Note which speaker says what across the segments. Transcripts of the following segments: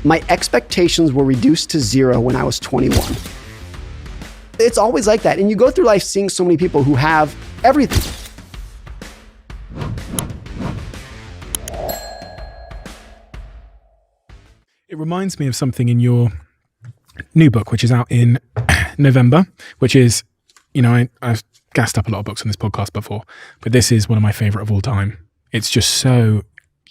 Speaker 1: My expectations were reduced to zero when I was 21. It's always like that. And you go through life seeing so many people who have everything.
Speaker 2: It reminds me of something in your new book, which is out in November, which is, I've gassed up a lot of books on this podcast before, but this is one of my favorite of all time. It's just so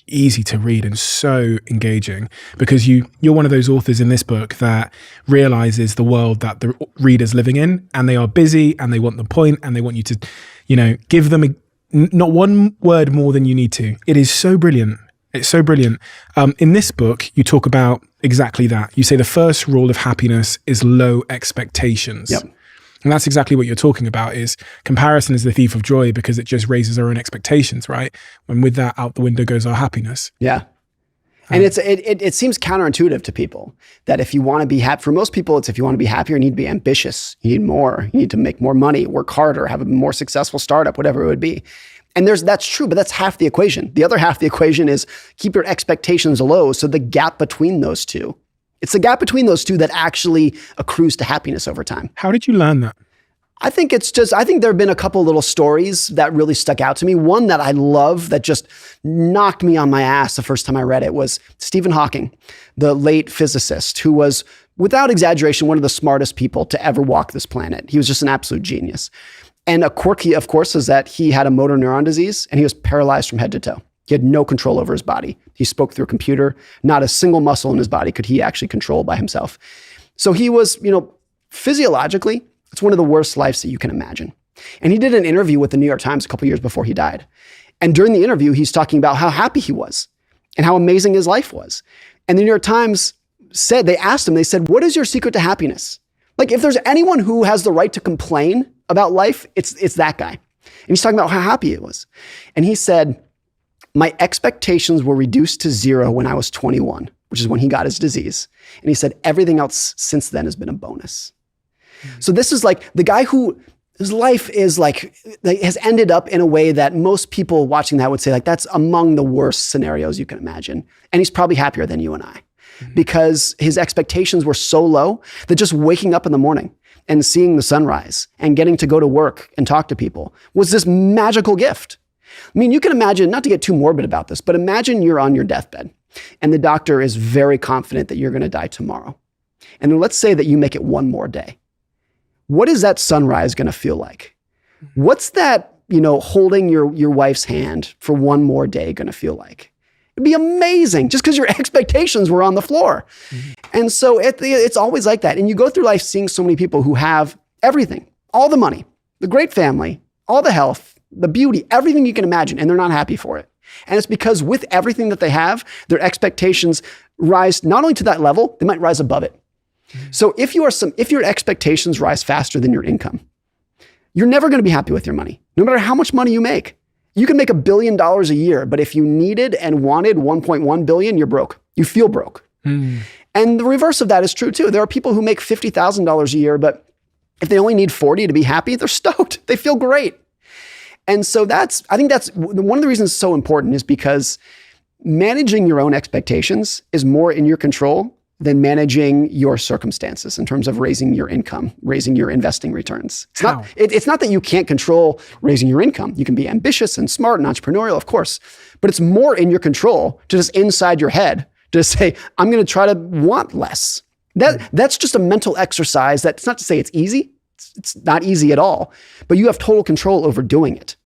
Speaker 2: easy to read and so engaging because you're one of those authors in this book that realizes the world that the reader's living in, and they are busy and they want the point and they want you to, give them not one word more than you need to. It is so brilliant. It's so brilliant. In this book, you talk about exactly that. You say the first rule of happiness is low expectations.
Speaker 1: Yep.
Speaker 2: And that's exactly what you're talking about, is comparison is the thief of joy because it just raises our own expectations, right? And with that, out the window goes our happiness.
Speaker 1: Yeah. And it seems counterintuitive to people that if you want to be happy, for most people, it's if you want to be happier, you need to be ambitious. You need more. You need to make more money, work harder, have a more successful startup, whatever it would be. And that's true, but that's half the equation. The other half of the equation is keep your expectations low. So the gap between those two, it's the gap between those two that actually accrues to happiness over time.
Speaker 2: How did you learn that?
Speaker 1: I think there have been a couple little stories that really stuck out to me. One that I love that just knocked me on my ass the first time I read it was Stephen Hawking, the late physicist, who was, without exaggeration, one of the smartest people to ever walk this planet. He was just an absolute genius. And a quirky, of course, is that he had a motor neuron disease and he was paralyzed from head to toe. He had no control over his body. He spoke through a computer. Not a single muscle in his body could he actually control by himself. So he was, physiologically, it's one of the worst lives that you can imagine. And he did an interview with the New York Times a couple years before he died. And during the interview, he's talking about how happy he was and how amazing his life was. And the New York Times they asked him, what is your secret to happiness? Like, if there's anyone who has the right to complain about life, it's that guy. And he's talking about how happy he was. And he said, my expectations were reduced to zero when I was 21, which is when he got his disease. And he said, everything else since then has been a bonus. So this is like the guy whose life is has ended up in a way that most people watching that would say, that's among the worst scenarios you can imagine. And he's probably happier than you and I because his expectations were so low that just waking up in the morning and seeing the sunrise and getting to go to work and talk to people was this magical gift. I mean, you can imagine, not to get too morbid about this, but imagine you're on your deathbed and the doctor is very confident that you're going to die tomorrow. And then let's say that you make it one more day. What is that sunrise going to feel like? What's that, holding your wife's hand for one more day going to feel like? It'd be amazing just because your expectations were on the floor. Mm-hmm. And so it's always like that. And you go through life seeing so many people who have everything, all the money, the great family, all the health, the beauty, everything you can imagine, and they're not happy for it. And it's because with everything that they have, their expectations rise not only to that level, they might rise above it. So if your expectations rise faster than your income, you're never going to be happy with your money, no matter how much money you make. You can make $1 billion a year, but if you needed and wanted 1.1 billion, you're broke. You feel broke. And the reverse of that is true too. There are people who make $50,000 a year, but if they only need 40 to be happy, they're stoked. They feel great. And so I think that's one of the reasons it's so important, is because managing your own expectations is more in your control than managing your circumstances in terms of raising your income, raising your investing returns. It's not that you can't control raising your income. You can be ambitious and smart and entrepreneurial, of course, but it's more in your control to just inside your head to say, I'm going to try to want less. That's just a mental exercise. That's not to say it's easy. It's not easy at all, but you have total control over doing it.